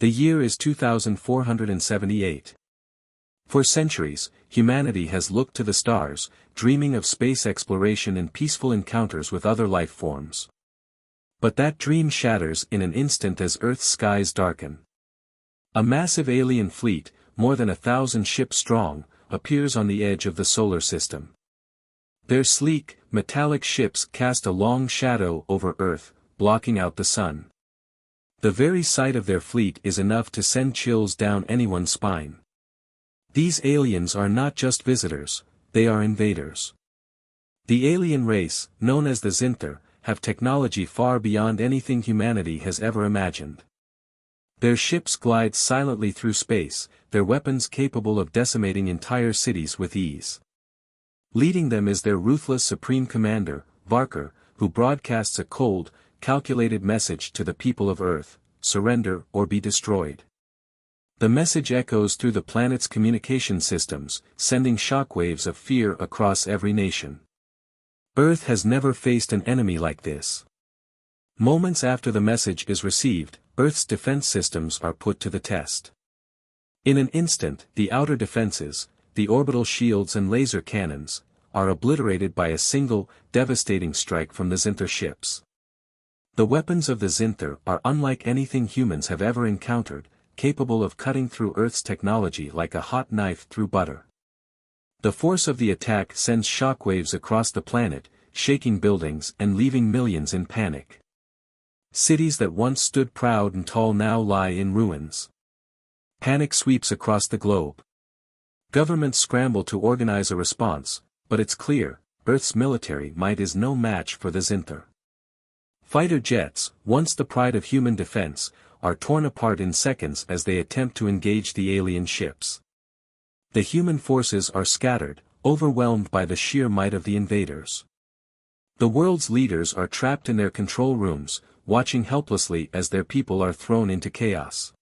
The year is 2478. For centuries, humanity has looked to the stars, dreaming of space exploration and peaceful encounters with other life forms. But that dream shatters in an instant as Earth's skies darken. A massive alien fleet, more than 1,000 ships strong, appears on the edge of the solar system. Their sleek, metallic ships cast a long shadow over Earth, blocking out the sun. The very sight of their fleet is enough to send chills down anyone's spine. These aliens are not just visitors, they are invaders. The alien race, known as the Zinther, have technology far beyond anything humanity has ever imagined. Their ships glide silently through space, their weapons capable of decimating entire cities with ease. Leading them is their ruthless supreme commander, Varkar, who broadcasts a cold, calculated message to the people of Earth: surrender or be destroyed. The message echoes through the planet's communication systems, sending shockwaves of fear across every nation. Earth has never faced an enemy like this. Moments after the message is received, Earth's defense systems are put to the test. In an instant, the outer defenses, the orbital shields and laser cannons, are obliterated by a single, devastating strike from the Zinther ships. The weapons of the Zinther are unlike anything humans have ever encountered, capable of cutting through Earth's technology like a hot knife through butter. The force of the attack sends shockwaves across the planet, shaking buildings and leaving millions in panic. Cities that once stood proud and tall now lie in ruins. Panic sweeps across the globe. Governments scramble to organize a response, but it's clear, Earth's military might is no match for the Zinther. Fighter jets, once the pride of human defense, are torn apart in seconds as they attempt to engage the alien ships. The human forces are scattered, overwhelmed by the sheer might of the invaders. The world's leaders are trapped in their control rooms, watching helplessly as their people are thrown into chaos.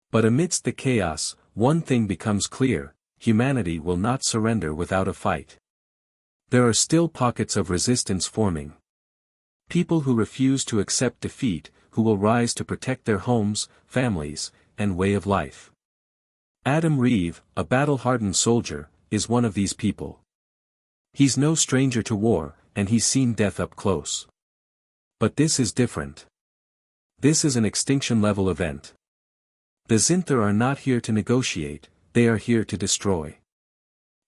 But amidst the chaos, one thing becomes clear: humanity will not surrender without a fight. There are still pockets of resistance forming. People who refuse to accept defeat, who will rise to protect their homes, families, and way of life. Adam Reeve, a battle-hardened soldier, is one of these people. He's no stranger to war, and he's seen death up close. But this is different. This is an extinction-level event. The Zinther are not here to negotiate, they are here to destroy.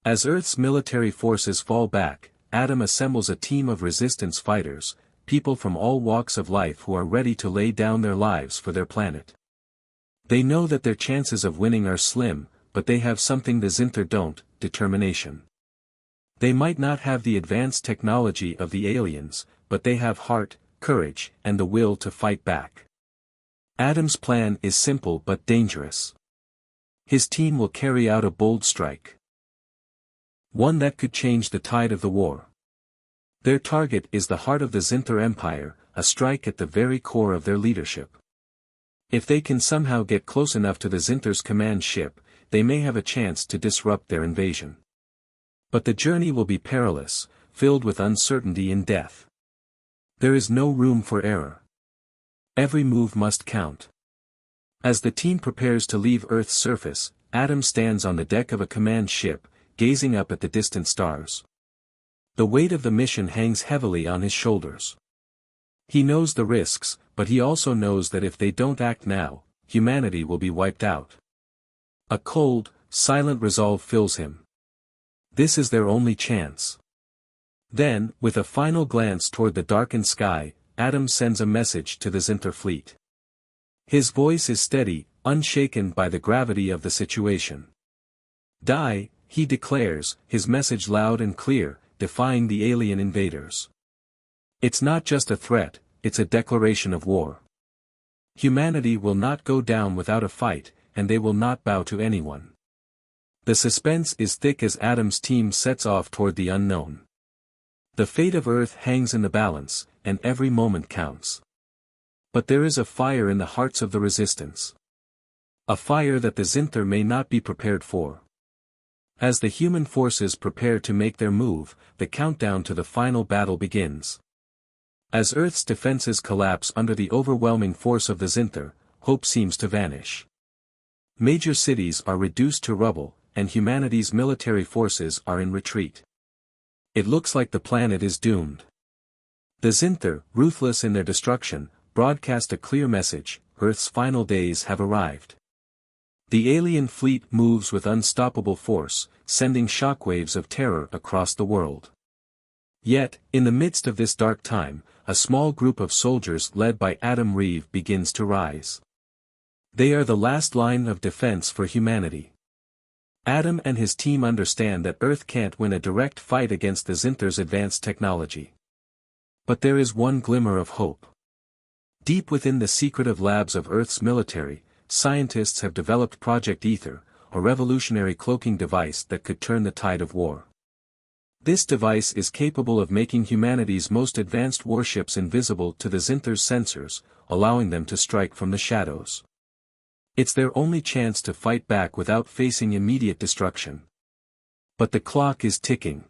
As Earth's military forces fall back, Adam assembles a team of resistance fighters, people from all walks of life who are ready to lay down their lives for their planet. They know that their chances of winning are slim, but they have something the Zinther don't: determination. They might not have the advanced technology of the aliens, but they have heart, courage, and the will to fight back. Adam's plan is simple but dangerous. His team will carry out a bold strike. One that could change the tide of the war. Their target is the heart of the Zinther Empire, a strike at the very core of their leadership. If they can somehow get close enough to the Zinther's command ship, they may have a chance to disrupt their invasion. But the journey will be perilous, filled with uncertainty and death. There is no room for error. Every move must count. As the team prepares to leave Earth's surface, Adam stands on the deck of a command ship, gazing up at the distant stars. The weight of the mission hangs heavily on his shoulders. He knows the risks, but he also knows that if they don't act now, humanity will be wiped out. A cold, silent resolve fills him. This is their only chance. Then, with a final glance toward the darkened sky, Adam sends a message to the Zinther fleet. His voice is steady, unshaken by the gravity of the situation. Die, he declares, his message loud and clear, defying the alien invaders. It's not just a threat, it's a declaration of war. Humanity will not go down without a fight, and they will not bow to anyone. The suspense is thick as Adam's team sets off toward the unknown. The fate of Earth hangs in the balance, and every moment counts. But there is a fire in the hearts of the resistance. A fire that the Zinther may not be prepared for. As the human forces prepare to make their move, the countdown to the final battle begins. As Earth's defenses collapse under the overwhelming force of the Zinther, hope seems to vanish. Major cities are reduced to rubble, and humanity's military forces are in retreat. It looks like the planet is doomed. The Zinthar, ruthless in their destruction, broadcast a clear message: Earth's final days have arrived. The alien fleet moves with unstoppable force, sending shockwaves of terror across the world. Yet, in the midst of this dark time, a small group of soldiers led by Adam Reeve begins to rise. They are the last line of defense for humanity. Adam and his team understand that Earth can't win a direct fight against the Zinthar's advanced technology. But there is one glimmer of hope. Deep within the secretive labs of Earth's military, scientists have developed Project Ether, a revolutionary cloaking device that could turn the tide of war. This device is capable of making humanity's most advanced warships invisible to the Zinthar's sensors, allowing them to strike from the shadows. It's their only chance to fight back without facing immediate destruction. But the clock is ticking.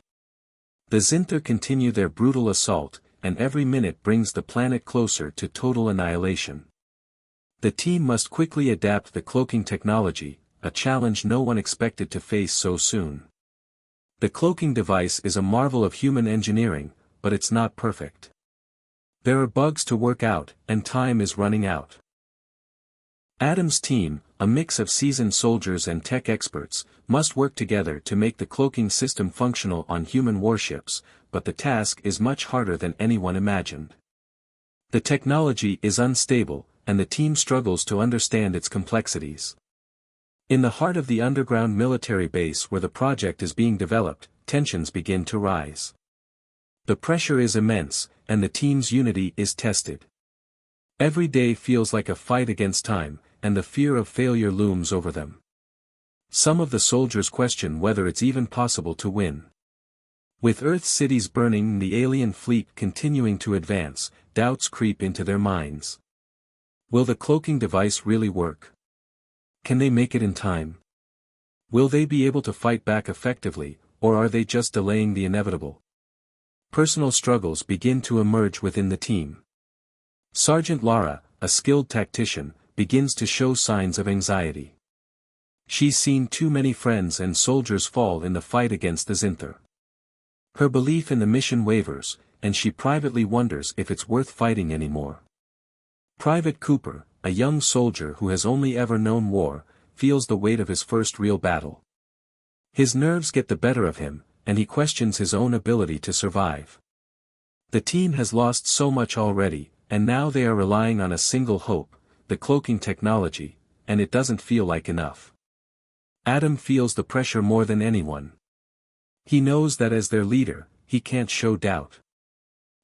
The Zinthar continue their brutal assault, and every minute brings the planet closer to total annihilation. The team must quickly adapt the cloaking technology, a challenge no one expected to face so soon. The cloaking device is a marvel of human engineering, but it's not perfect. There are bugs to work out, and time is running out. Adam's team, a mix of seasoned soldiers and tech experts, must work together to make the cloaking system functional on human warships, but the task is much harder than anyone imagined. The technology is unstable, and the team struggles to understand its complexities. In the heart of the underground military base where the project is being developed, tensions begin to rise. The pressure is immense, and the team's unity is tested. Every day feels like a fight against time, and the fear of failure looms over them. Some of the soldiers question whether it's even possible to win. With Earth's cities burning and the alien fleet continuing to advance, doubts creep into their minds. Will the cloaking device really work? Can they make it in time? Will they be able to fight back effectively, or are they just delaying the inevitable? Personal struggles begin to emerge within the team. Sergeant Lara, a skilled tactician, begins to show signs of anxiety. She's seen too many friends and soldiers fall in the fight against the Zinthar. Her belief in the mission wavers, and she privately wonders if it's worth fighting anymore. Private Cooper, a young soldier who has only ever known war, feels the weight of his first real battle. His nerves get the better of him, and he questions his own ability to survive. The team has lost so much already, and now they are relying on a single hope: the cloaking technology, and it doesn't feel like enough. Adam feels the pressure more than anyone. He knows that as their leader, he can't show doubt.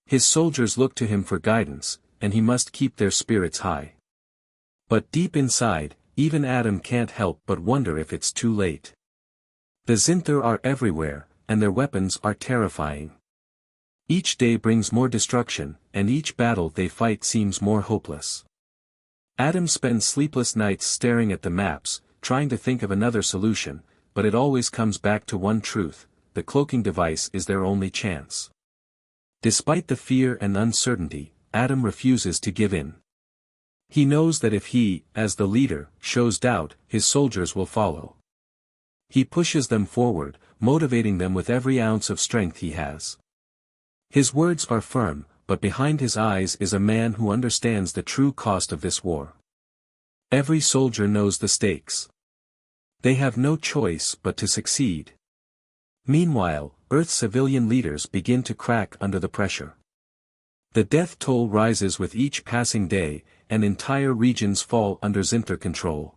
His soldiers look to him for guidance, and he must keep their spirits high. But deep inside, even Adam can't help but wonder if it's too late. The Zinthar are everywhere, and their weapons are terrifying. Each day brings more destruction, and each battle they fight seems more hopeless. Adam spends sleepless nights staring at the maps, trying to think of another solution, but it always comes back to one truth: the cloaking device is their only chance. Despite the fear and uncertainty, Adam refuses to give in. He knows that if he, as the leader, shows doubt, his soldiers will follow. He pushes them forward, motivating them with every ounce of strength he has. His words are firm, but behind his eyes is a man who understands the true cost of this war. Every soldier knows the stakes. They have no choice but to succeed. Meanwhile, Earth's civilian leaders begin to crack under the pressure. The death toll rises with each passing day, and entire regions fall under Zinthar control.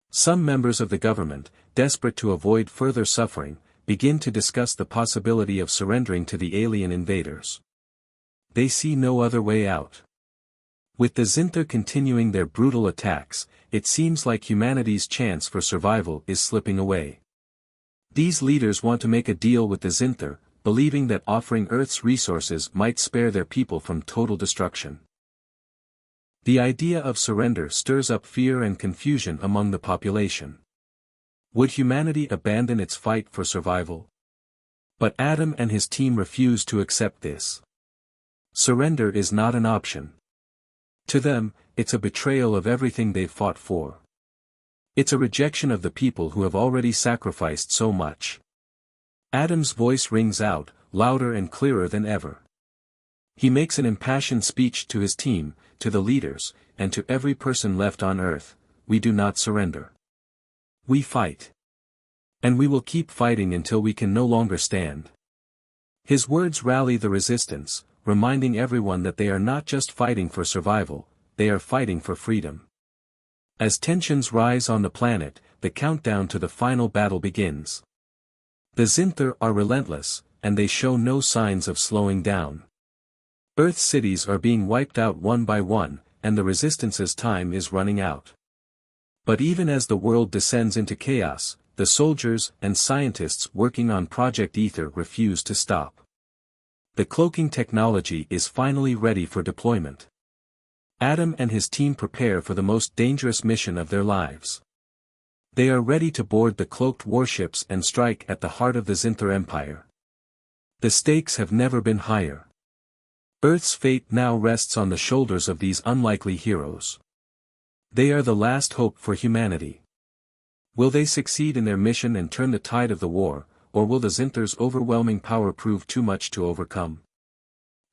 Some members of the government, desperate to avoid further suffering, begin to discuss the possibility of surrendering to the alien invaders. They see no other way out. With the Zinthar continuing their brutal attacks, it seems like humanity's chance for survival is slipping away. These leaders want to make a deal with the Zinthar, believing that offering Earth's resources might spare their people from total destruction. The idea of surrender stirs up fear and confusion among the population. Would humanity abandon its fight for survival? But Adam and his team refuse to accept this. Surrender is not an option. To them, it's a betrayal of everything they've fought for. It's a rejection of the people who have already sacrificed so much. Adam's voice rings out, louder and clearer than ever. He makes an impassioned speech to his team, to the leaders, and to every person left on Earth: we do not surrender. We fight. And we will keep fighting until we can no longer stand. His words rally the resistance, reminding everyone that they are not just fighting for survival, they are fighting for freedom. As tensions rise on the planet, the countdown to the final battle begins. The Zinther are relentless, and they show no signs of slowing down. Earth's cities are being wiped out one by one, and the Resistance's time is running out. But even as the world descends into chaos, the soldiers and scientists working on Project Ether refuse to stop. The cloaking technology is finally ready for deployment. Adam and his team prepare for the most dangerous mission of their lives. They are ready to board the cloaked warships and strike at the heart of the Zinther Empire. The stakes have never been higher. Earth's fate now rests on the shoulders of these unlikely heroes. They are the last hope for humanity. Will they succeed in their mission and turn the tide of the war, or will the Zinther's overwhelming power prove too much to overcome?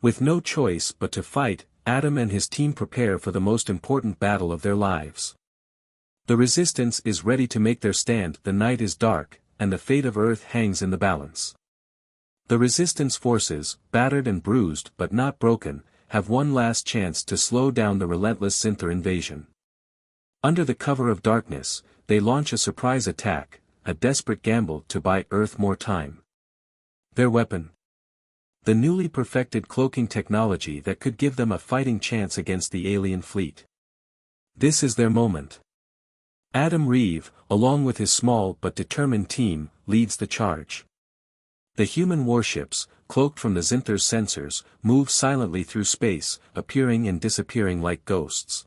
With no choice but to fight, Adam and his team prepare for the most important battle of their lives. The Resistance is ready to make their stand. The night is dark, and the fate of Earth hangs in the balance. The Resistance forces, battered and bruised but not broken, have one last chance to slow down the relentless Zinther invasion. Under the cover of darkness, they launch a surprise attack, a desperate gamble to buy Earth more time. Their weapon? The newly perfected cloaking technology that could give them a fighting chance against the alien fleet. This is their moment. Adam Reeve, along with his small but determined team, leads the charge. The human warships, cloaked from the Zinther's sensors, move silently through space, appearing and disappearing like ghosts.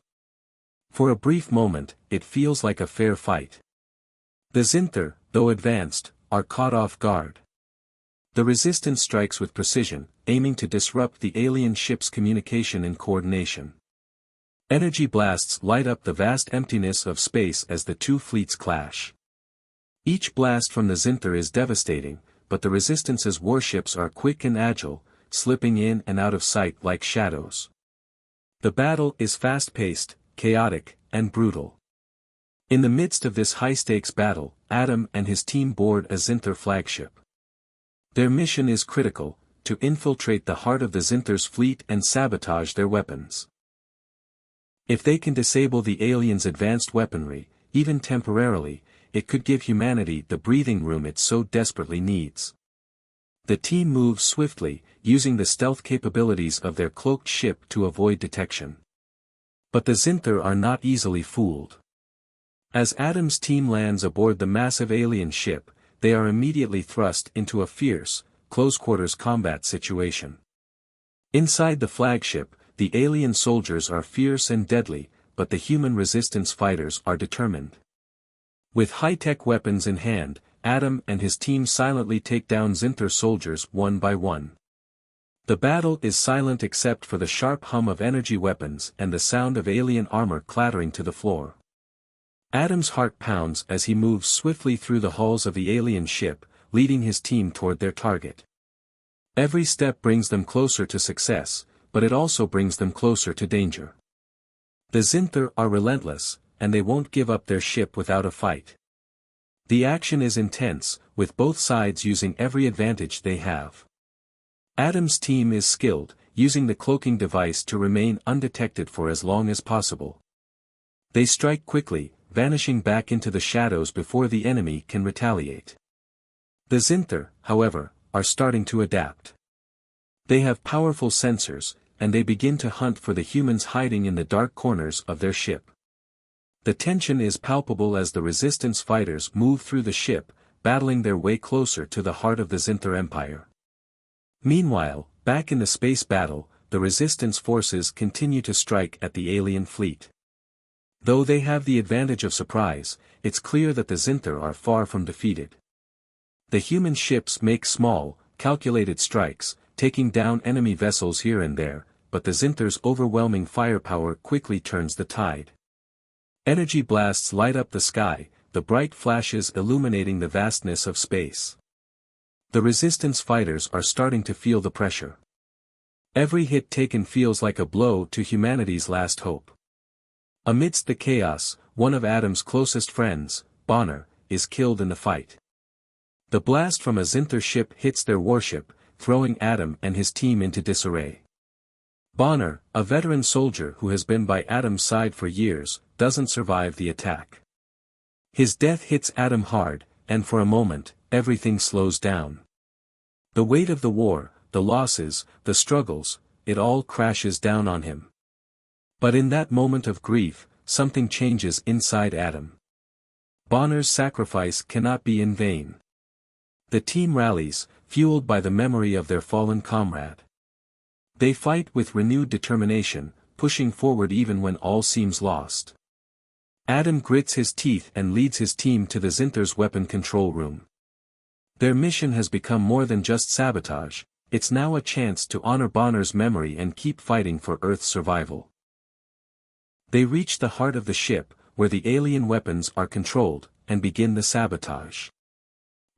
For a brief moment, it feels like a fair fight. The Zinther, though advanced, are caught off guard. The Resistance strikes with precision, aiming to disrupt the alien ship's communication and coordination. Energy blasts light up the vast emptiness of space as the two fleets clash. Each blast from the Zinther is devastating, but the Resistance's warships are quick and agile, slipping in and out of sight like shadows. The battle is fast-paced, chaotic, and brutal. In the midst of this high-stakes battle, Adam and his team board a Zinther flagship. Their mission is critical: to infiltrate the heart of the Zinther's fleet and sabotage their weapons. If they can disable the aliens' advanced weaponry, even temporarily, it could give humanity the breathing room it so desperately needs. The team moves swiftly, using the stealth capabilities of their cloaked ship to avoid detection. But the Zinther are not easily fooled. As Adam's team lands aboard the massive alien ship, they are immediately thrust into a fierce, close-quarters combat situation. Inside the flagship, the alien soldiers are fierce and deadly, but the human Resistance fighters are determined. With high-tech weapons in hand, Adam and his team silently take down Zinther soldiers one by one. The battle is silent except for the sharp hum of energy weapons and the sound of alien armor clattering to the floor. Adam's heart pounds as he moves swiftly through the halls of the alien ship, leading his team toward their target. Every step brings them closer to success, but it also brings them closer to danger. The Zinther are relentless, and they won't give up their ship without a fight. The action is intense, with both sides using every advantage they have. Adam's team is skilled, using the cloaking device to remain undetected for as long as possible. They strike quickly, vanishing back into the shadows before the enemy can retaliate. The Zinther, however, are starting to adapt. They have powerful sensors, and they begin to hunt for the humans hiding in the dark corners of their ship. The tension is palpable as the Resistance fighters move through the ship, battling their way closer to the heart of the Zinther Empire. Meanwhile, back in the space battle, the Resistance forces continue to strike at the alien fleet. Though they have the advantage of surprise, it's clear that the Zinther are far from defeated. The human ships make small, calculated strikes, taking down enemy vessels here and there, but the Zinthor's overwhelming firepower quickly turns the tide. Energy blasts light up the sky, the bright flashes illuminating the vastness of space. The Resistance fighters are starting to feel the pressure. Every hit taken feels like a blow to humanity's last hope. Amidst the chaos, one of Adam's closest friends, Bonner, is killed in the fight. The blast from a Zinthor ship hits their warship, throwing Adam and his team into disarray. Bonner, a veteran soldier who has been by Adam's side for years, doesn't survive the attack. His death hits Adam hard, and for a moment, everything slows down. The weight of the war, the losses, the struggles, it all crashes down on him. But in that moment of grief, something changes inside Adam. Bonner's sacrifice cannot be in vain. The team rallies, fueled by the memory of their fallen comrade. They fight with renewed determination, pushing forward even when all seems lost. Adam grits his teeth and leads his team to the Zinthor's weapon control room. Their mission has become more than just sabotage, it's now a chance to honor Bonner's memory and keep fighting for Earth's survival. They reach the heart of the ship, where the alien weapons are controlled, and begin the sabotage.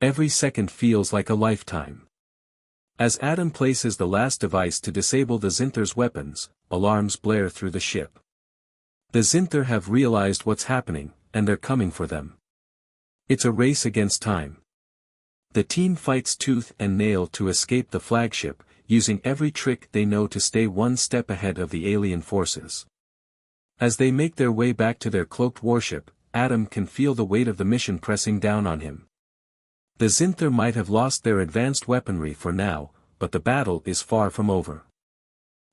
Every second feels like a lifetime. As Adam places the last device to disable the Zinthor's weapons, alarms blare through the ship. The Zinthor have realized what's happening, and they're coming for them. It's a race against time. The team fights tooth and nail to escape the flagship, using every trick they know to stay one step ahead of the alien forces. As they make their way back to their cloaked warship, Adam can feel the weight of the mission pressing down on him. The Zinthor might have lost their advanced weaponry for now, but the battle is far from over.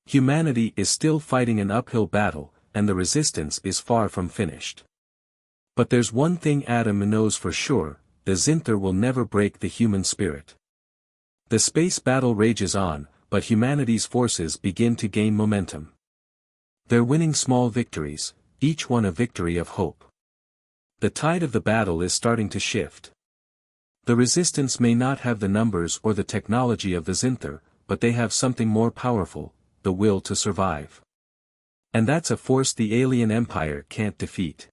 Humanity is still fighting an uphill battle, and the resistance is far from finished. But there's one thing Adam knows for sure, the Zinthor will never break the human spirit. The space battle rages on, but humanity's forces begin to gain momentum. They're winning small victories, each one a victory of hope. The tide of the battle is starting to shift. The resistance may not have the numbers or the technology of the Zinthor, but they have something more powerful, the will to survive. And that's a force the alien empire can't defeat.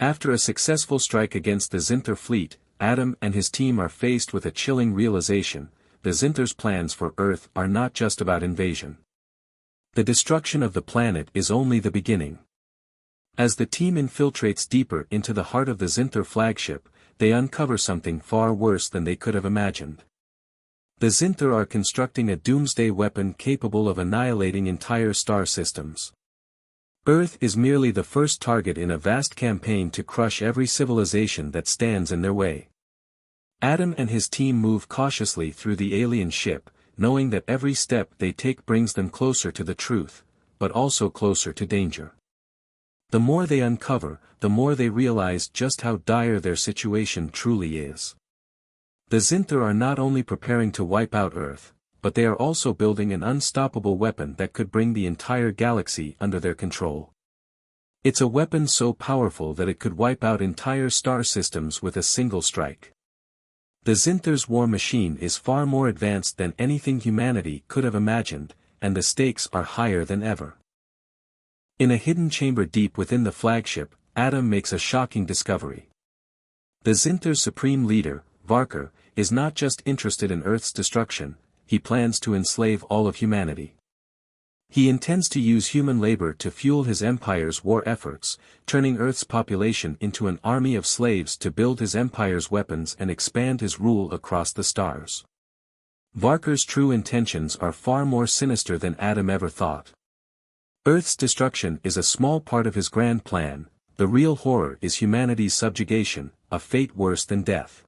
After a successful strike against the Zinthor fleet, Adam and his team are faced with a chilling realization: the Zinthor's plans for Earth are not just about invasion. The destruction of the planet is only the beginning. As the team infiltrates deeper into the heart of the Zinthor flagship, they uncover something far worse than they could have imagined. The Zinthor are constructing a doomsday weapon capable of annihilating entire star systems. Earth is merely the first target in a vast campaign to crush every civilization that stands in their way. Adam and his team move cautiously through the alien ship, knowing that every step they take brings them closer to the truth, but also closer to danger. The more they uncover, the more they realize just how dire their situation truly is. The Zinthor are not only preparing to wipe out Earth, but they are also building an unstoppable weapon that could bring the entire galaxy under their control. It's a weapon so powerful that it could wipe out entire star systems with a single strike. The Zinthor's war machine is far more advanced than anything humanity could have imagined, and the stakes are higher than ever. In a hidden chamber deep within the flagship, Adam makes a shocking discovery. The Zinthor's supreme leader, Varker, is not just interested in Earth's destruction, he plans to enslave all of humanity. He intends to use human labor to fuel his empire's war efforts, turning Earth's population into an army of slaves to build his empire's weapons and expand his rule across the stars. Varker's true intentions are far more sinister than Adam ever thought. Earth's destruction is a small part of his grand plan, the real horror is humanity's subjugation, a fate worse than death.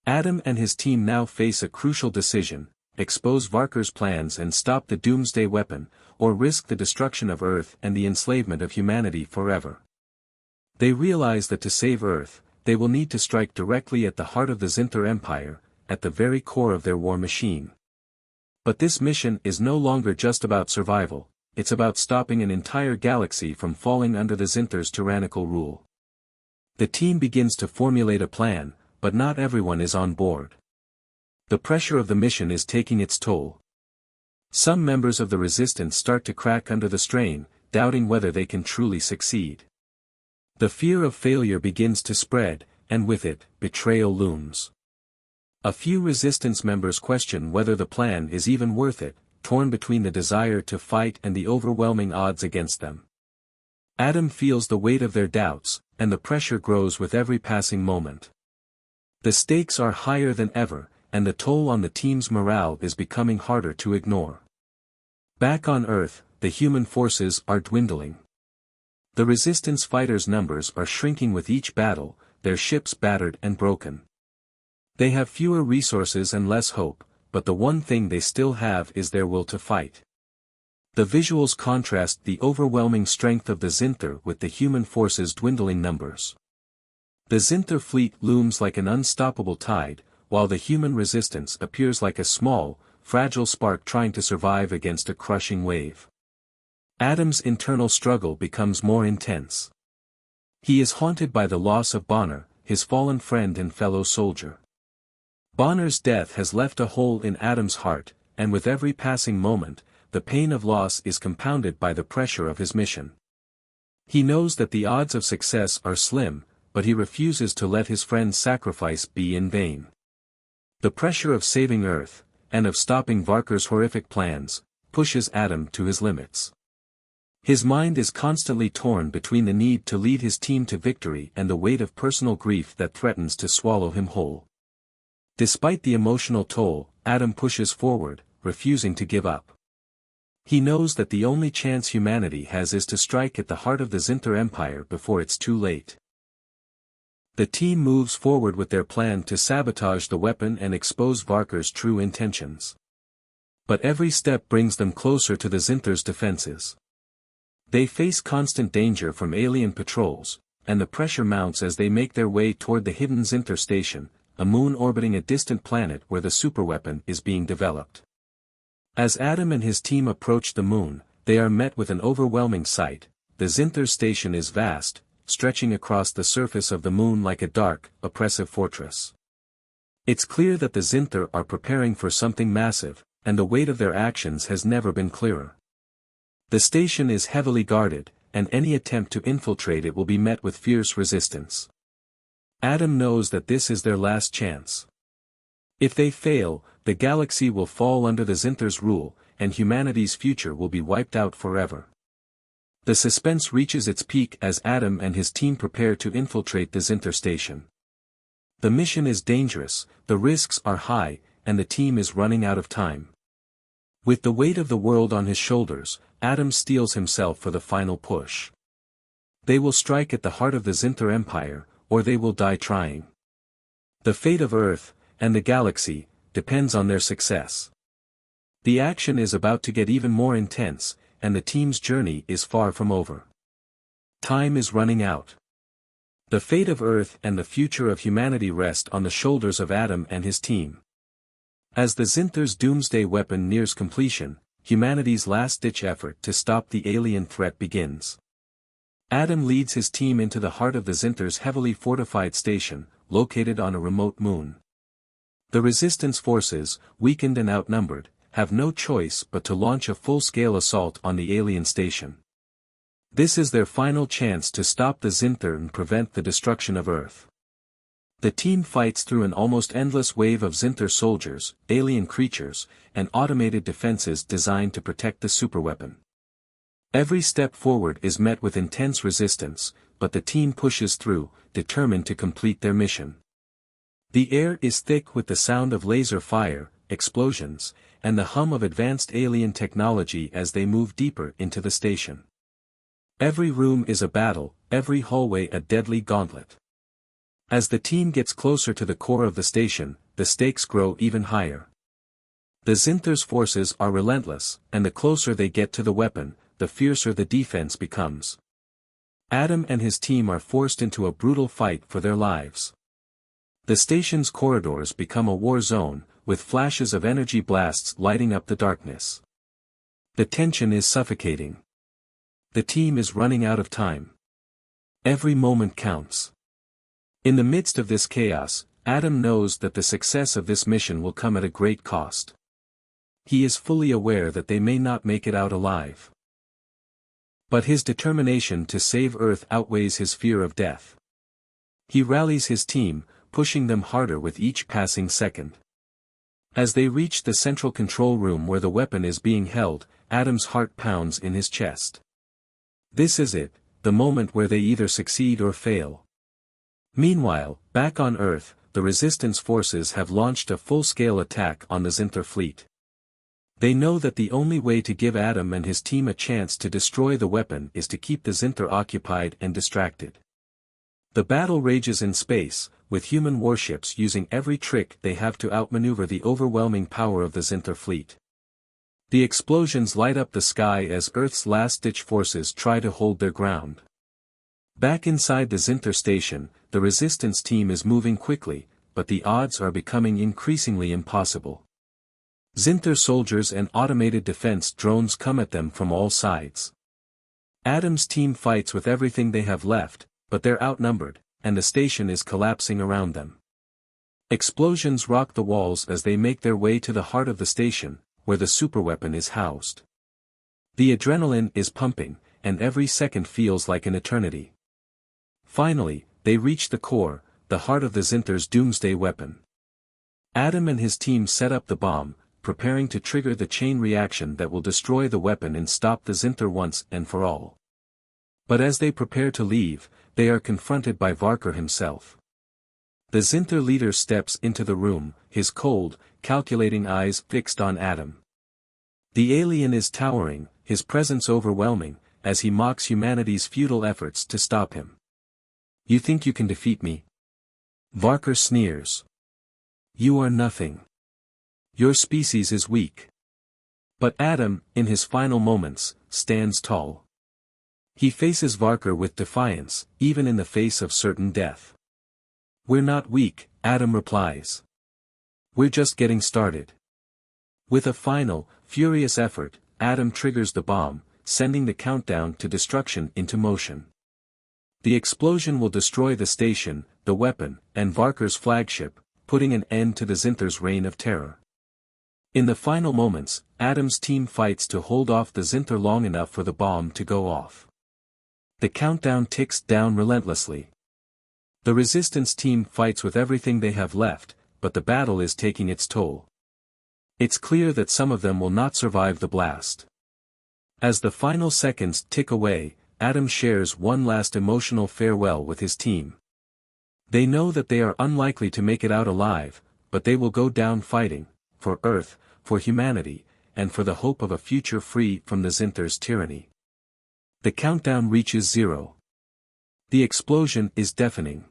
Adam and his team now face a crucial decision: expose Varker's plans and stop the doomsday weapon, or risk the destruction of Earth and the enslavement of humanity forever. They realize that to save Earth, they will need to strike directly at the heart of the Zinthor Empire, at the very core of their war machine. But this mission is no longer just about survival, it's about stopping an entire galaxy from falling under the Zinthor's tyrannical rule. The team begins to formulate a plan, but not everyone is on board. The pressure of the mission is taking its toll. Some members of the resistance start to crack under the strain, doubting whether they can truly succeed. The fear of failure begins to spread, and with it, betrayal looms. A few resistance members question whether the plan is even worth it, torn between the desire to fight and the overwhelming odds against them. Adam feels the weight of their doubts, and the pressure grows with every passing moment. The stakes are higher than ever, and the toll on the team's morale is becoming harder to ignore. Back on Earth, the human forces are dwindling. The resistance fighters' numbers are shrinking with each battle, their ships battered and broken. They have fewer resources and less hope, but the one thing they still have is their will to fight. The visuals contrast the overwhelming strength of the Zinther with the human forces' dwindling numbers. The Zinther fleet looms like an unstoppable tide, while the human resistance appears like a small, fragile spark trying to survive against a crushing wave. Adam's internal struggle becomes more intense. He is haunted by the loss of Bonner, his fallen friend and fellow soldier. Bonner's death has left a hole in Adam's heart, and with every passing moment, the pain of loss is compounded by the pressure of his mission. He knows that the odds of success are slim, but he refuses to let his friend's sacrifice be in vain. The pressure of saving Earth, and of stopping Varker's horrific plans, pushes Adam to his limits. His mind is constantly torn between the need to lead his team to victory and the weight of personal grief that threatens to swallow him whole. Despite the emotional toll, Adam pushes forward, refusing to give up. He knows that the only chance humanity has is to strike at the heart of the Zinther Empire before it's too late. The team moves forward with their plan to sabotage the weapon and expose Varker's true intentions. But every step brings them closer to the Zinther's defenses. They face constant danger from alien patrols, and the pressure mounts as they make their way toward the hidden Zinther station, a moon orbiting a distant planet where the superweapon is being developed. As Adam and his team approach the moon, they are met with an overwhelming sight. The Zinther station is vast, stretching across the surface of the moon like a dark, oppressive fortress. It's clear that the Zinther are preparing for something massive, and the weight of their actions has never been clearer. The station is heavily guarded, and any attempt to infiltrate it will be met with fierce resistance. Adam knows that this is their last chance. If they fail, the galaxy will fall under the Zinther's rule, and humanity's future will be wiped out forever. The suspense reaches its peak as Adam and his team prepare to infiltrate the Zinther station. The mission is dangerous, the risks are high, and the team is running out of time. With the weight of the world on his shoulders, Adam steels himself for the final push. They will strike at the heart of the Zinther Empire, or they will die trying. The fate of Earth, and the galaxy, depends on their success. The action is about to get even more intense, and the team's journey is far from over. Time is running out. The fate of Earth and the future of humanity rest on the shoulders of Adam and his team. As the Zinther's doomsday weapon nears completion, humanity's last-ditch effort to stop the alien threat begins. Adam leads his team into the heart of the Zinther's heavily fortified station, located on a remote moon. The resistance forces, weakened and outnumbered, have no choice but to launch a full-scale assault on the alien station. This is their final chance to stop the Zinther and prevent the destruction of Earth. The team fights through an almost endless wave of Zinther soldiers, alien creatures, and automated defenses designed to protect the superweapon. Every step forward is met with intense resistance, but the team pushes through, determined to complete their mission. The air is thick with the sound of laser fire, explosions, and the hum of advanced alien technology as they move deeper into the station. Every room is a battle, every hallway a deadly gauntlet. As the team gets closer to the core of the station, the stakes grow even higher. The Zinther's forces are relentless, and the closer they get to the weapon, the fiercer the defense becomes. Adam and his team are forced into a brutal fight for their lives. The station's corridors become a war zone, with flashes of energy blasts lighting up the darkness. The tension is suffocating. The team is running out of time. Every moment counts. In the midst of this chaos, Adam knows that the success of this mission will come at a great cost. He is fully aware that they may not make it out alive. But his determination to save Earth outweighs his fear of death. He rallies his team, pushing them harder with each passing second. As they reach the central control room where the weapon is being held, Adam's heart pounds in his chest. This is it, the moment where they either succeed or fail. Meanwhile, back on Earth, the Resistance forces have launched a full-scale attack on the Zinther fleet. They know that the only way to give Adam and his team a chance to destroy the weapon is to keep the Zinther occupied and distracted. The battle rages in space, with human warships using every trick they have to outmaneuver the overwhelming power of the Zinther fleet. The explosions light up the sky as Earth's last-ditch forces try to hold their ground. Back inside the Zinther station, the Resistance team is moving quickly, but the odds are becoming increasingly impossible. Zinther soldiers and automated defense drones come at them from all sides. Adam's team fights with everything they have left, but they're outnumbered, and the station is collapsing around them. Explosions rock the walls as they make their way to the heart of the station, where the superweapon is housed. The adrenaline is pumping, and every second feels like an eternity. Finally, they reach the core, the heart of the Zinther's doomsday weapon. Adam and his team set up the bomb, preparing to trigger the chain reaction that will destroy the weapon and stop the Zinther once and for all. But as they prepare to leave, they are confronted by Varker himself. The Zinther leader steps into the room, his cold, calculating eyes fixed on Adam. The alien is towering, his presence overwhelming, as he mocks humanity's futile efforts to stop him. "You think you can defeat me?" Varker sneers. "You are nothing. Your species is weak." But Adam, in his final moments, stands tall. He faces Varker with defiance, even in the face of certain death. "We're not weak," Adam replies. "We're just getting started." With a final, furious effort, Adam triggers the bomb, sending the countdown to destruction into motion. The explosion will destroy the station, the weapon, and Varker's flagship, putting an end to the Zinther's reign of terror. In the final moments, Adam's team fights to hold off the Zinther long enough for the bomb to go off. The countdown ticks down relentlessly. The Resistance team fights with everything they have left, but the battle is taking its toll. It's clear that some of them will not survive the blast. As the final seconds tick away, Adam shares one last emotional farewell with his team. They know that they are unlikely to make it out alive, but they will go down fighting, for Earth, for humanity, and for the hope of a future free from the Zinther's tyranny. The countdown reaches 0. The explosion is deafening.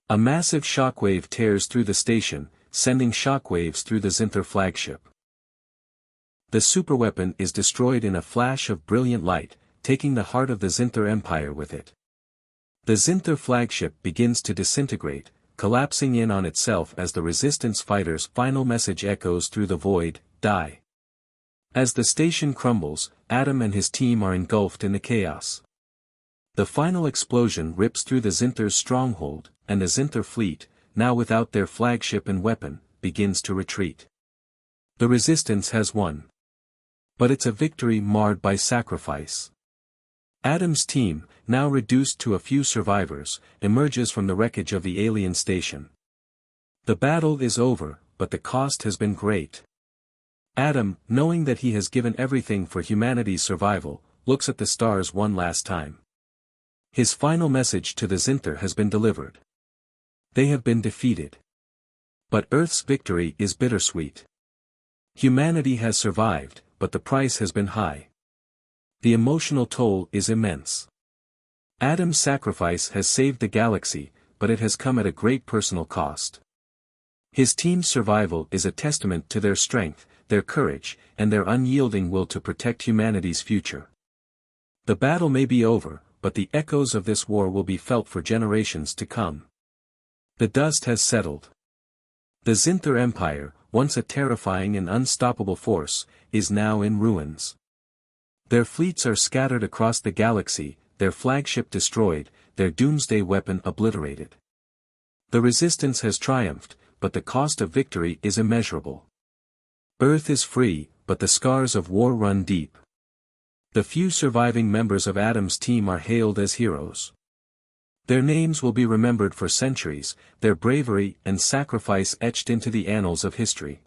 A massive shockwave tears through the station, sending shockwaves through the Zinther flagship. The superweapon is destroyed in a flash of brilliant light, taking the heart of the Zinther Empire with it. The Zinther flagship begins to disintegrate, collapsing in on itself as the Resistance fighters' final message echoes through the void, "Die." As the station crumbles, Adam and his team are engulfed in the chaos. The final explosion rips through the Zinther's stronghold, and the Zinther fleet, now without their flagship and weapon, begins to retreat. The Resistance has won. But it's a victory marred by sacrifice. Adam's team, now reduced to a few survivors, emerges from the wreckage of the alien station. The battle is over, but the cost has been great. Adam, knowing that he has given everything for humanity's survival, looks at the stars one last time. His final message to the Zinther has been delivered. They have been defeated. But Earth's victory is bittersweet. Humanity has survived, but the price has been high. The emotional toll is immense. Adam's sacrifice has saved the galaxy, but it has come at a great personal cost. His team's survival is a testament to their strength, their courage, and their unyielding will to protect humanity's future. The battle may be over, but the echoes of this war will be felt for generations to come. The dust has settled. The Zinther Empire, once a terrifying and unstoppable force, is now in ruins. Their fleets are scattered across the galaxy, their flagship destroyed, their doomsday weapon obliterated. The Resistance has triumphed, but the cost of victory is immeasurable. Earth is free, but the scars of war run deep. The few surviving members of Adam's team are hailed as heroes. Their names will be remembered for centuries, their bravery and sacrifice etched into the annals of history.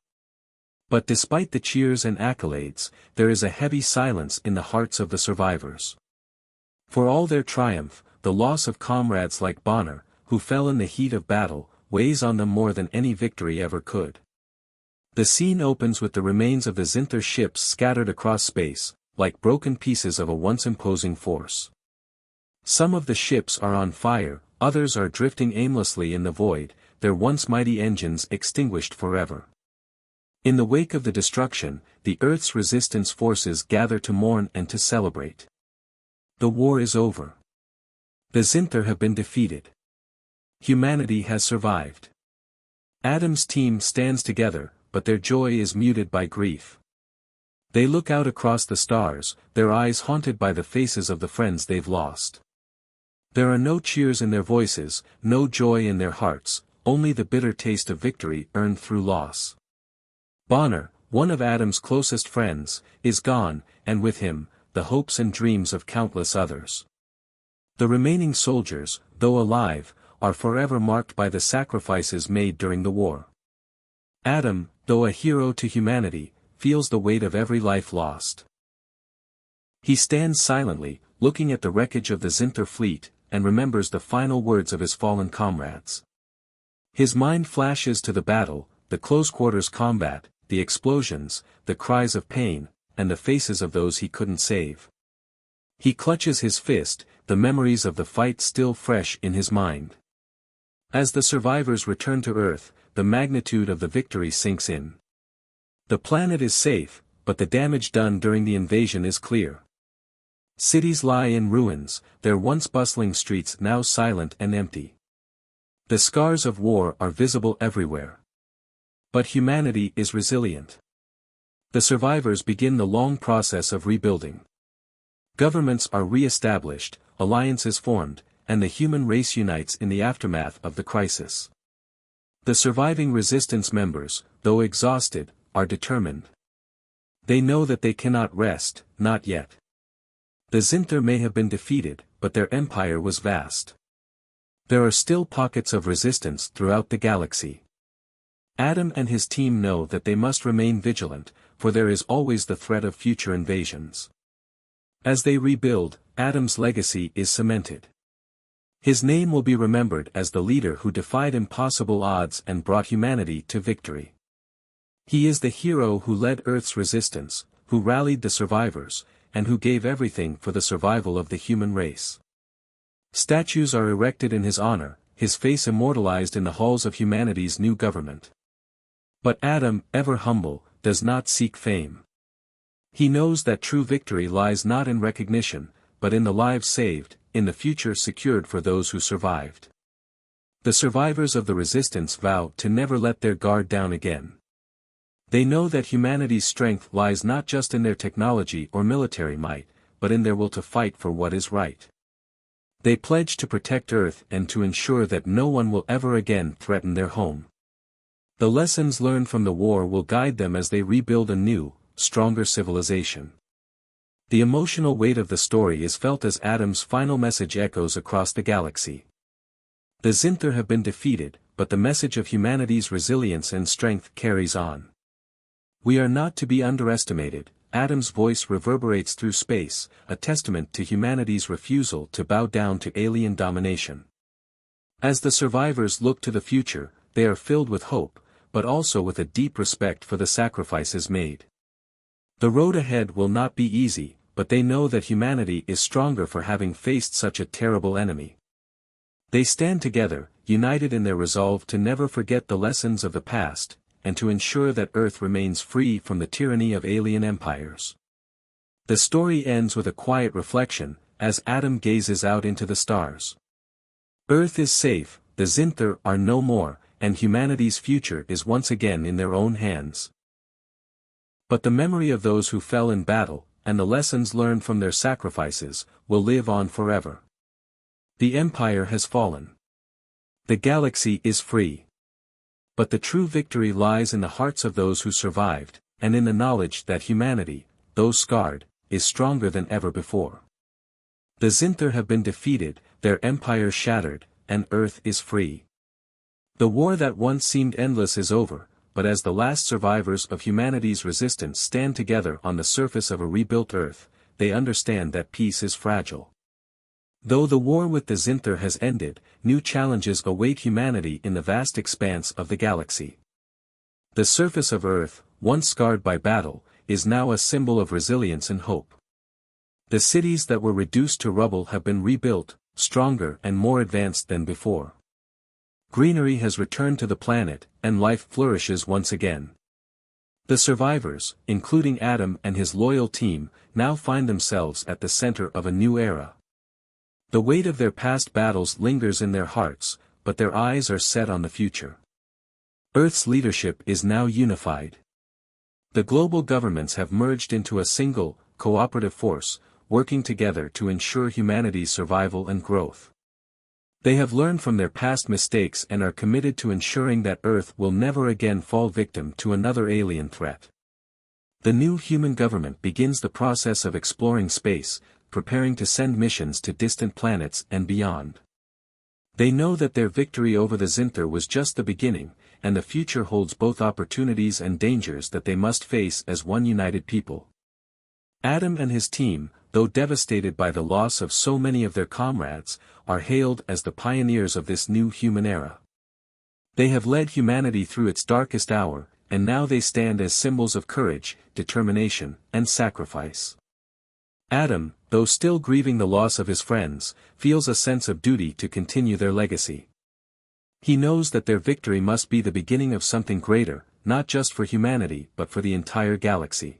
But despite the cheers and accolades, there is a heavy silence in the hearts of the survivors. For all their triumph, the loss of comrades like Bonner, who fell in the heat of battle, weighs on them more than any victory ever could. The scene opens with the remains of the Zinther ships scattered across space, like broken pieces of a once imposing force. Some of the ships are on fire, others are drifting aimlessly in the void, their once mighty engines extinguished forever. In the wake of the destruction, the Earth's resistance forces gather to mourn and to celebrate. The war is over. The Zinther have been defeated. Humanity has survived. Adam's team stands together, but their joy is muted by grief. They look out across the stars, their eyes haunted by the faces of the friends they've lost. There are no cheers in their voices, no joy in their hearts, only the bitter taste of victory earned through loss. Bonner, one of Adam's closest friends, is gone, and with him, the hopes and dreams of countless others. The remaining soldiers, though alive, are forever marked by the sacrifices made during the war. Adam, though a hero to humanity, feels the weight of every life lost. He stands silently, looking at the wreckage of the Zinther fleet, and remembers the final words of his fallen comrades. His mind flashes to the battle, the close-quarters combat, the explosions, the cries of pain, and the faces of those he couldn't save. He clutches his fist, the memories of the fight still fresh in his mind. As the survivors return to Earth, the magnitude of the victory sinks in. The planet is safe, but the damage done during the invasion is clear. Cities lie in ruins, their once bustling streets now silent and empty. The scars of war are visible everywhere. But humanity is resilient. The survivors begin the long process of rebuilding. Governments are re-established, alliances formed, and the human race unites in the aftermath of the crisis. The surviving resistance members, though exhausted, are determined. They know that they cannot rest, not yet. The Zinther may have been defeated, but their empire was vast. There are still pockets of resistance throughout the galaxy. Adam and his team know that they must remain vigilant, for there is always the threat of future invasions. As they rebuild, Adam's legacy is cemented. His name will be remembered as the leader who defied impossible odds and brought humanity to victory. He is the hero who led Earth's resistance, who rallied the survivors, and who gave everything for the survival of the human race. Statues are erected in his honor, his face immortalized in the halls of humanity's new government. But Adam, ever humble, does not seek fame. He knows that true victory lies not in recognition, but in the lives saved, in the future secured for those who survived. The survivors of the resistance vow to never let their guard down again. They know that humanity's strength lies not just in their technology or military might, but in their will to fight for what is right. They pledge to protect Earth and to ensure that no one will ever again threaten their home. The lessons learned from the war will guide them as they rebuild a new, stronger civilization. The emotional weight of the story is felt as Adam's final message echoes across the galaxy. The Zinther have been defeated, but the message of humanity's resilience and strength carries on. We are not to be underestimated. Adam's voice reverberates through space, a testament to humanity's refusal to bow down to alien domination. As the survivors look to the future, they are filled with hope, but also with a deep respect for the sacrifices made. The road ahead will not be easy, but they know that humanity is stronger for having faced such a terrible enemy. They stand together, united in their resolve to never forget the lessons of the past, and to ensure that Earth remains free from the tyranny of alien empires. The story ends with a quiet reflection, as Adam gazes out into the stars. Earth is safe, the Zinther are no more, and humanity's future is once again in their own hands. But the memory of those who fell in battle, and the lessons learned from their sacrifices, will live on forever. The Empire has fallen. The galaxy is free. But the true victory lies in the hearts of those who survived, and in the knowledge that humanity, though scarred, is stronger than ever before. The Zinthar have been defeated, their empire shattered, and Earth is free. The war that once seemed endless is over, but as the last survivors of humanity's resistance stand together on the surface of a rebuilt Earth, they understand that peace is fragile. Though the war with the Zinthar has ended, new challenges await humanity in the vast expanse of the galaxy. The surface of Earth, once scarred by battle, is now a symbol of resilience and hope. The cities that were reduced to rubble have been rebuilt, stronger and more advanced than before. Greenery has returned to the planet, and life flourishes once again. The survivors, including Adam and his loyal team, now find themselves at the center of a new era. The weight of their past battles lingers in their hearts, but their eyes are set on the future. Earth's leadership is now unified. The global governments have merged into a single, cooperative force, working together to ensure humanity's survival and growth. They have learned from their past mistakes and are committed to ensuring that Earth will never again fall victim to another alien threat. The new human government begins the process of exploring space, preparing to send missions to distant planets and beyond. They know that their victory over the Zinthar was just the beginning, and the future holds both opportunities and dangers that they must face as one united people. Adam and his team, though devastated by the loss of so many of their comrades, are hailed as the pioneers of this new human era. They have led humanity through its darkest hour, and now they stand as symbols of courage, determination, and sacrifice. Adam, though still grieving the loss of his friends, feels a sense of duty to continue their legacy. He knows that their victory must be the beginning of something greater, not just for humanity but for the entire galaxy.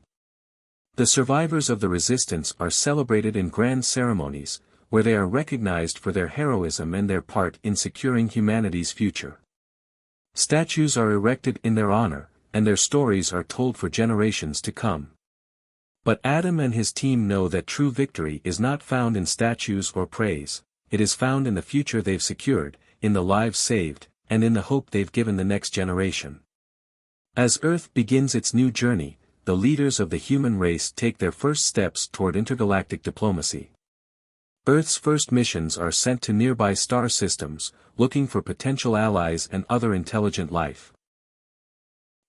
The survivors of the resistance are celebrated in grand ceremonies, where they are recognized for their heroism and their part in securing humanity's future. Statues are erected in their honor, and their stories are told for generations to come. But Adam and his team know that true victory is not found in statues or praise, it is found in the future they've secured, in the lives saved, and in the hope they've given the next generation. As Earth begins its new journey, the leaders of the human race take their first steps toward intergalactic diplomacy. Earth's first missions are sent to nearby star systems, looking for potential allies and other intelligent life.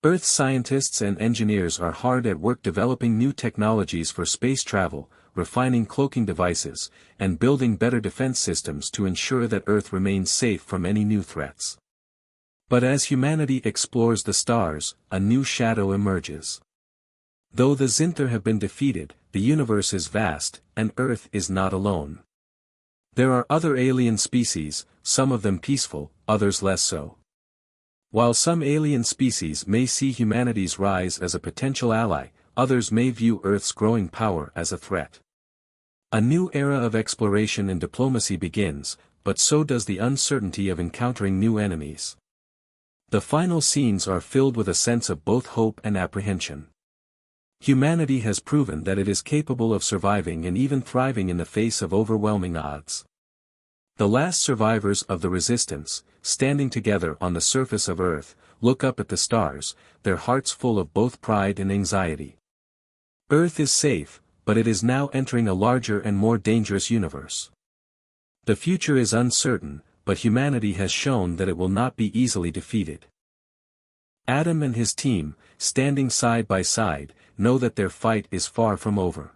Earth's scientists and engineers are hard at work developing new technologies for space travel, refining cloaking devices, and building better defense systems to ensure that Earth remains safe from any new threats. But as humanity explores the stars, a new shadow emerges. Though the Zinthar have been defeated, the universe is vast, and Earth is not alone. There are other alien species, some of them peaceful, others less so. While some alien species may see humanity's rise as a potential ally, others may view Earth's growing power as a threat. A new era of exploration and diplomacy begins, but so does the uncertainty of encountering new enemies. The final scenes are filled with a sense of both hope and apprehension. Humanity has proven that it is capable of surviving and even thriving in the face of overwhelming odds. The last survivors of the resistance, standing together on the surface of Earth, look up at the stars, their hearts full of both pride and anxiety. Earth is safe, but it is now entering a larger and more dangerous universe. The future is uncertain, but humanity has shown that it will not be easily defeated. Adam and his team, standing side by side, know that their fight is far from over.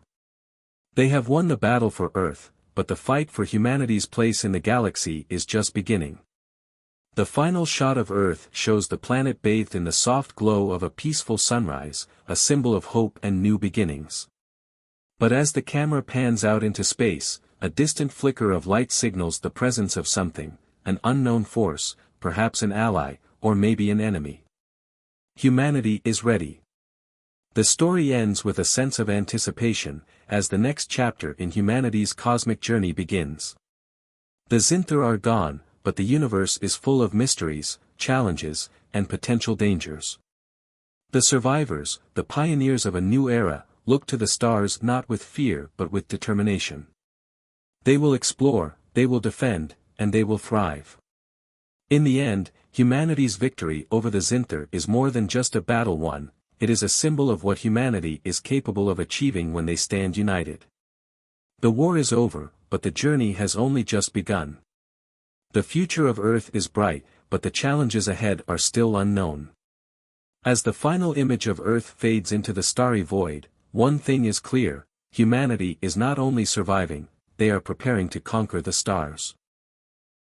They have won the battle for Earth, but the fight for humanity's place in the galaxy is just beginning. The final shot of Earth shows the planet bathed in the soft glow of a peaceful sunrise, a symbol of hope and new beginnings. But as the camera pans out into space, a distant flicker of light signals the presence of something, an unknown force, perhaps an ally, or maybe an enemy. Humanity is ready. The story ends with a sense of anticipation, as the next chapter in humanity's cosmic journey begins. The Zinthar are gone, but the universe is full of mysteries, challenges, and potential dangers. The survivors, the pioneers of a new era, look to the stars not with fear but with determination. They will explore, they will defend, and they will thrive. In the end, humanity's victory over the Zinthar is more than just a battle won, it is a symbol of what humanity is capable of achieving when they stand united. The war is over, but the journey has only just begun. The future of Earth is bright, but the challenges ahead are still unknown. As the final image of Earth fades into the starry void, one thing is clear: humanity is not only surviving, they are preparing to conquer the stars.